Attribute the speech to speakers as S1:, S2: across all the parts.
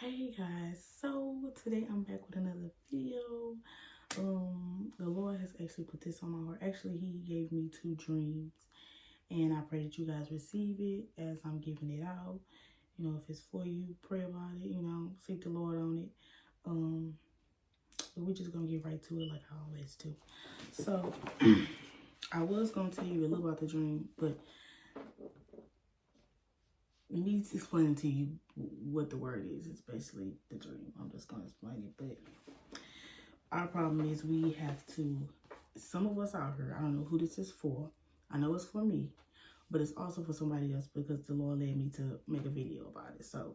S1: Hey guys, so today I'm back with another video. The Lord has actually put this on my heart. Actually, he gave me 2 dreams, and I pray that you guys receive it as I'm giving it out. You know, if it's for you, pray about it, seek the Lord on it. But we're just gonna get right to it like I always do. So I was gonna tell you a little about the dream, but me explaining to you what the word is basically the dream. I'm just gonna explain it, but our problem is we have to, some of us out here, I don't know who this is for. I know it's for me, but it's also for somebody else because the Lord led me to make a video about it. So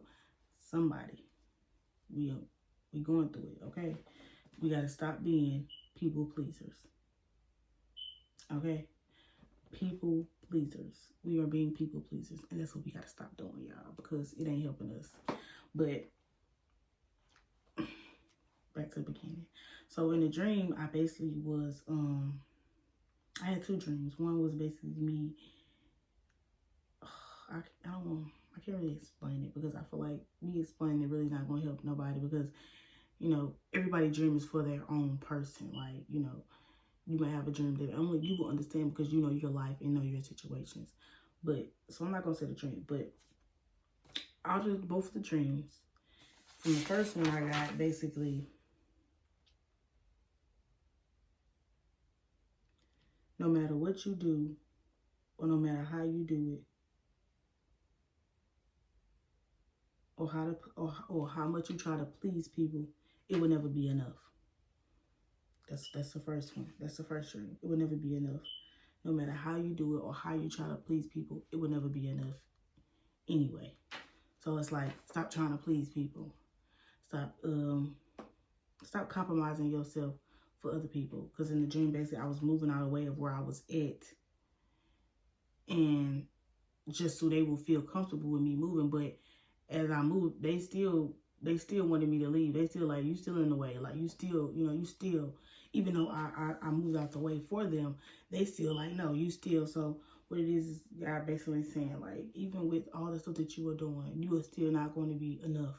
S1: somebody, we going through it, okay? We got to stop being people pleasers, okay? People pleasers. We are being people pleasers, and that's what we got to stop doing, y'all, because it ain't helping us. But back to the beginning. So in the dream, I basically was, I had 2 dreams. One was basically me, I can't really explain it because I feel like me explaining it really not going to help nobody because, everybody's dream is for their own person. Like, you might have a dream that only you will understand because you know your life and know your situations. But, so I'm not going to say the dream, but out of both of the dreams, from the first one I got basically, no matter what you do, or no matter how you do it, or how much you try to please people, it will never be enough. That's the first one. That's the first dream. It will never be enough. No matter how you do it or how you try to please people, it will never be enough anyway. So it's like, stop trying to please people. Stop compromising yourself for other people. Because in the dream, basically, I was moving out of the way of where I was at. And just so they will feel comfortable with me moving. But as I moved, they still wanted me to leave. They still like, you still in the way. Like, you still, even though I moved out the way for them, they still like, no, you still. So what it is God basically saying, like, even with all the stuff that you are doing, you are still not going to be enough.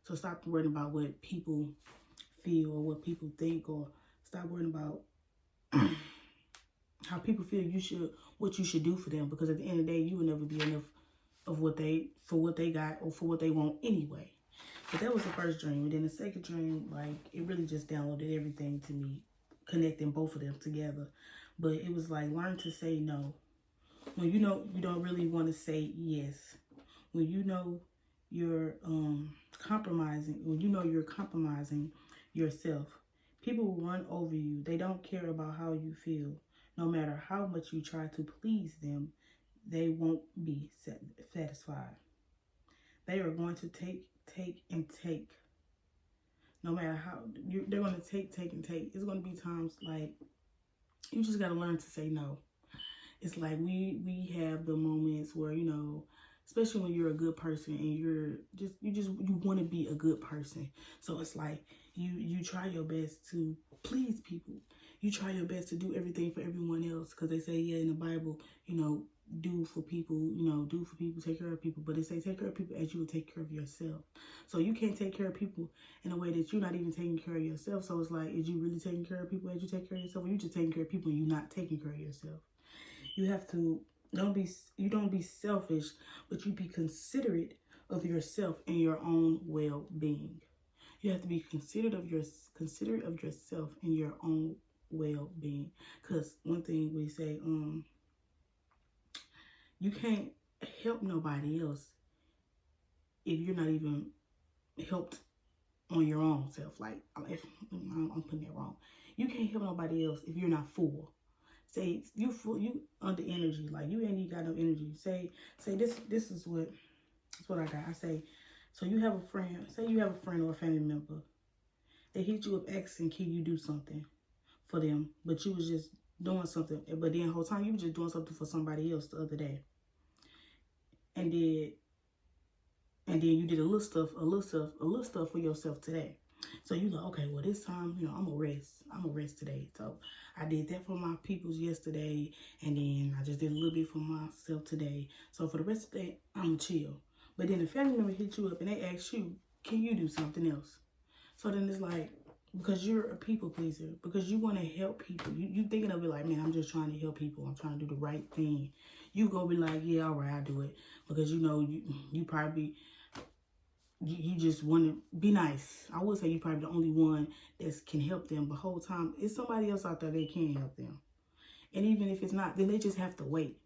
S1: So stop worrying about what people feel or what people think, or stop worrying about how people feel what you should do for them, because at the end of the day, you will never be enough of what they got or for what they want anyway. But that was the first dream. And then the second dream, like, it really just downloaded everything to me, connecting both of them together. But it was like, learn to say no. When you know you don't really want to say yes. When you know you're compromising yourself. People will run over you. They don't care about how you feel. No matter how much you try to please them, they won't be satisfied. They are going to take and take. No matter how, they're going to take and take. It's going to be times like you just got to learn to say no. It's like we have the moments where, especially when you're a good person and you want to be a good person. So it's like you try your best to please people. You try your best to do everything for everyone else, because they say, yeah, in the Bible, do for people, take care of people. But they say take care of people as you would take care of yourself. So you can't take care of people in a way that you're not even taking care of yourself. So it's like, is you really taking care of people as you take care of yourself, or you just taking care of people and you're not taking care of yourself? You have to, don't be selfish, but you be considerate of yourself and your own well-being. You have to be considerate of yourself and your own well-being. Because one thing we say, you can't help nobody else if you're not even helped on your own self. Like, if I'm putting it wrong. You can't help nobody else if you're not full. Say you full, you under energy, like you ain't even got no energy. Say this is what I got. I say, so you have a friend, say you have a friend or a family member. They hit you up asking, can you do something for them? But you was just doing something, but then the whole time you was just doing something for somebody else the other day. And then you did a little stuff for yourself today. So you like, okay, well, this time, I'm gonna rest today. So I did that for my peoples yesterday, and then I just did a little bit for myself today. So for the rest of the day, I'm gonna chill. But then the family member hit you up and they ask you, Can you do something else? So then it's like, because you're a people pleaser, because you want to help people. You thinking of it like, man, I'm just trying to help people. I'm trying to do the right thing. You go be like, yeah, all right, I'll do it. Because you know, you probably, you just want to be nice. I would say you probably the only one that can help them. But the whole time, it's somebody else out there that can help them. And even if it's not, then they just have to wait.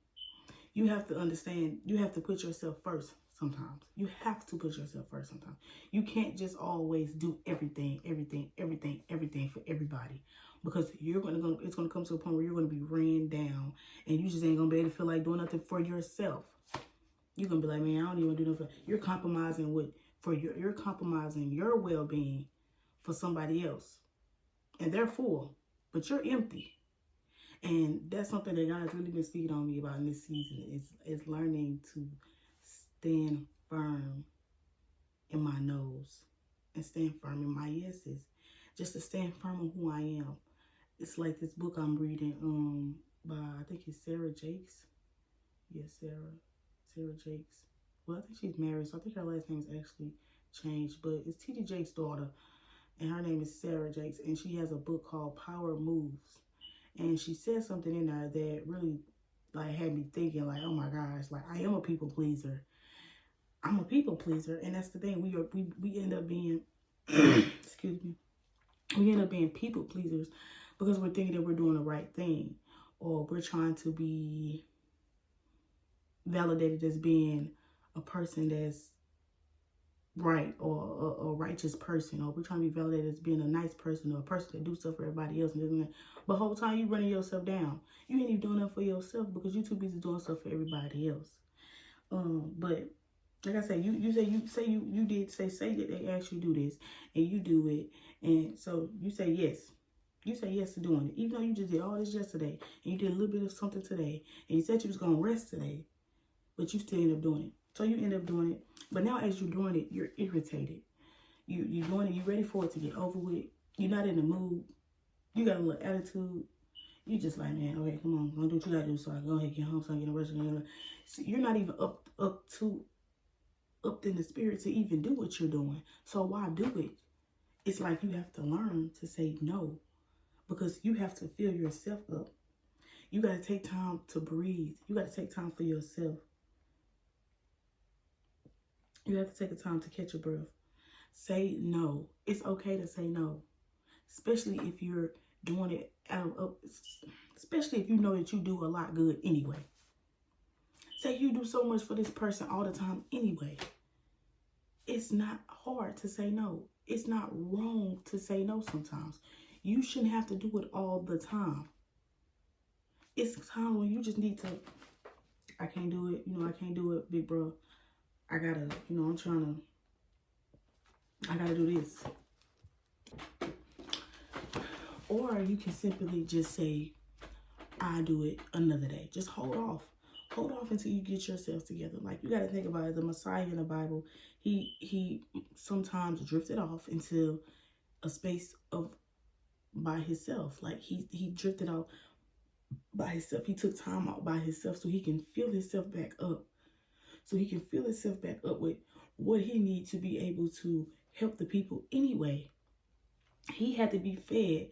S1: You have to understand, you have to put yourself first sometimes. You have to put yourself first sometimes. You can't just always do everything for everybody. Because it's gonna come to a point where you're gonna be ran down and you just ain't gonna be able to feel like doing nothing for yourself. You're gonna be like, man, I don't even do nothing. You're compromising you're compromising your well-being for somebody else. And they're full, but you're empty. And that's something that God's really been speaking on me about in this season is learning to stand firm in my no's and stand firm in my yeses. Just to stand firm on who I am. It's like this book I'm reading by, I think it's Sarah Jakes. Yes, Sarah Jakes. Well, I think she's married, so I think her last name is actually changed. But it's T.D. Jakes' daughter, and her name is Sarah Jakes, and she has a book called Power Moves. And she said something in there that really like had me thinking like, oh my gosh, like I am a people pleaser. I'm a people pleaser. And that's the thing. We end up being, excuse me, we end up being people pleasers because we're thinking that we're doing the right thing, or we're trying to be validated as being a person that's right, or a righteous person, or we're trying to be validated as being a nice person, or a person that do stuff for everybody else. But the whole time you running yourself down. You ain't even doing that for yourself because you too busy doing stuff for everybody else. But like I said, you say that they asked you to do this, and you do it, and so you say yes. You say yes to doing it, even though you just did all this yesterday, and you did a little bit of something today, and you said you was gonna rest today, but you still end up doing it. So you end up doing it, but now as you're doing it, you're irritated. You're doing it, you're ready for it to get over with. You're not in the mood. You got a little attitude. You just like, man, okay, come on, go do what you gotta do so I can go ahead and get home so I can get a rest. See, you're not even up in the spirit to even do what you're doing. So why do it? It's like you have to learn to say no, because you have to fill yourself up. You got to take time to breathe. You got to take time for yourself. You have to take the time to catch your breath. Say no. It's okay to say no, especially if you're doing it especially if you know that you do a lot good anyway. Say you do so much for this person all the time anyway. It's not hard to say no. It's not wrong to say no sometimes. You shouldn't have to do it all the time. It's time when you just need to, I can't do it. I can't do it, big bro. I gotta, I gotta do this. Or you can simply just say, I'll do it another day. Just hold off. Hold off until you get yourself together. Like, you got to think about it. The Messiah in the Bible, he sometimes drifted off into a space of by himself. Like, he drifted off by himself. He took time out by himself so he can fill himself back up. So he can fill himself back up with what he needs to be able to help the people anyway. He had to be fed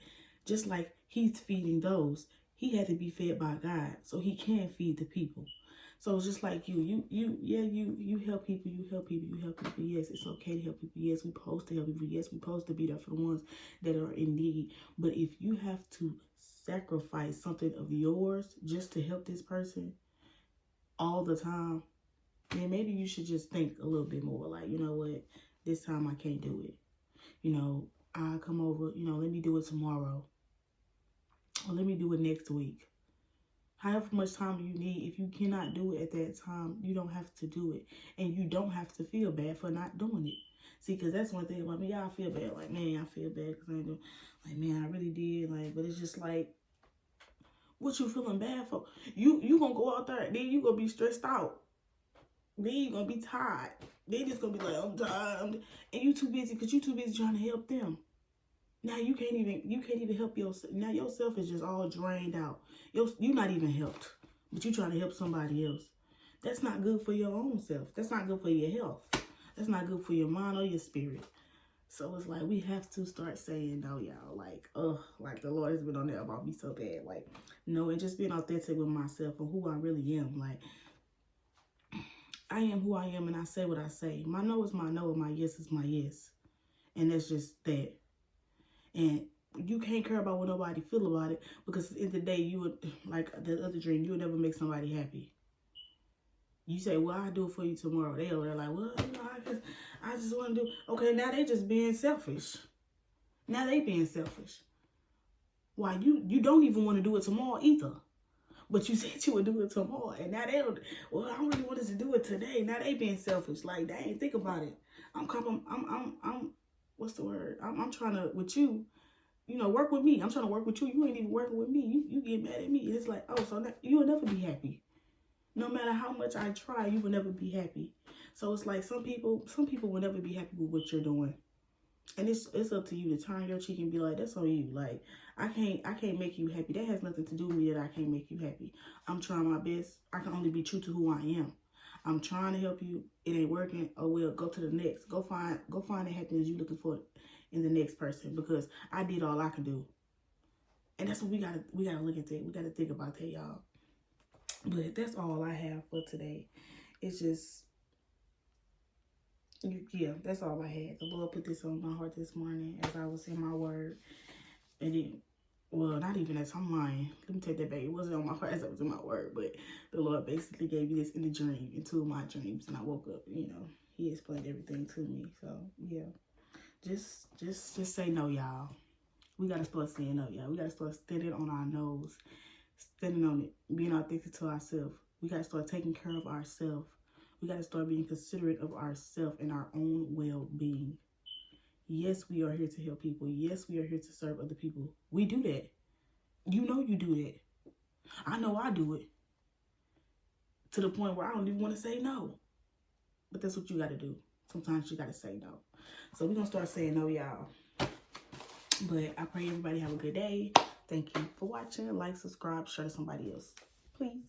S1: just like he's feeding those. He had to be fed by God so he can feed the people. So it's just like you help people, you help people. Yes, it's okay to help people. Yes, we're supposed to help people. Yes, we're supposed to be there for the ones that are in need. But if you have to sacrifice something of yours just to help this person all the time, then maybe you should just think a little bit more. Like, you know what? This time I can't do it. I'll come over, let me do it tomorrow. Or let me do it next week. However much time you need, if you cannot do it at that time, you don't have to do it. And you don't have to feel bad for not doing it. See, because that's one thing about me. I feel bad. Like, man, I feel bad because I ain't doing. Like, man, I really did. Like, but it's just like, what you feeling bad for? You going to go out there, then you going to be stressed out. Then you going to be tired. They just going to be like, I'm tired. And you too busy because you too busy trying to help them. Now you can't even help yourself. Now yourself is just all drained out. You're not even helped, but you're trying to help somebody else. That's not good for your own self. That's not good for your health. That's not good for your mind or your spirit. So it's like we have to start saying no, y'all. Like the Lord has been on there about me so bad. Like, no, and just being authentic with myself and who I really am. Like, I am who I am and I say what I say. My no is my no and my yes is my yes. And that's just that. And you can't care about what nobody feel about it, because at the end of the day, you would, like the other dream, you would never make somebody happy. You say, well, I'll do it for you tomorrow. They're like, well, I just want to do. Okay, now they just being selfish. Now they being selfish. Why, you don't even want to do it tomorrow either. But you said you would do it tomorrow. And now they don't, well, I really wanted to do it today. Now they being selfish. Like, dang, think about it. I'm what's the word? I'm trying to, with you, work with me. I'm trying to work with you. You ain't even working with me. You get mad at me. It's like, oh, so you'll never be happy. No matter how much I try, you will never be happy. So it's like some people will never be happy with what you're doing. And it's up to you to turn your cheek and be like, that's on you. Like, I can't make you happy. That has nothing to do with me that I can't make you happy. I'm trying my best. I can only be true to who I am. I'm trying to help you. It ain't working. Oh well, go to the next. Go find the happiness you're looking for in the next person, because I did all I could do. And that's what we gotta look at that. We gotta think about that, y'all. But that's all I have for today. It's just, yeah, that's all I had. The Lord put this on my heart this morning as I was in my word. And it, well, not even as I'm lying. Let me take that back. It wasn't on my heart as I was in my word, but the Lord basically gave me this in a dream, in two of my dreams. And I woke up, he explained everything to me. So, yeah, just say no, y'all. We got to start saying no, y'all. We got to start standing on our nose, standing on it, being authentic to ourselves. We got to start taking care of ourselves. We got to start being considerate of ourselves and our own well-being. Yes, we are here to help people. Yes, we are here to serve other people. We do that. You know you do that. I know I do it. To the point where I don't even want to say no. But that's what you got to do. Sometimes you got to say no. So we're going to start saying no, y'all. But I pray everybody have a good day. Thank you for watching. Like, subscribe, share to somebody else. Please.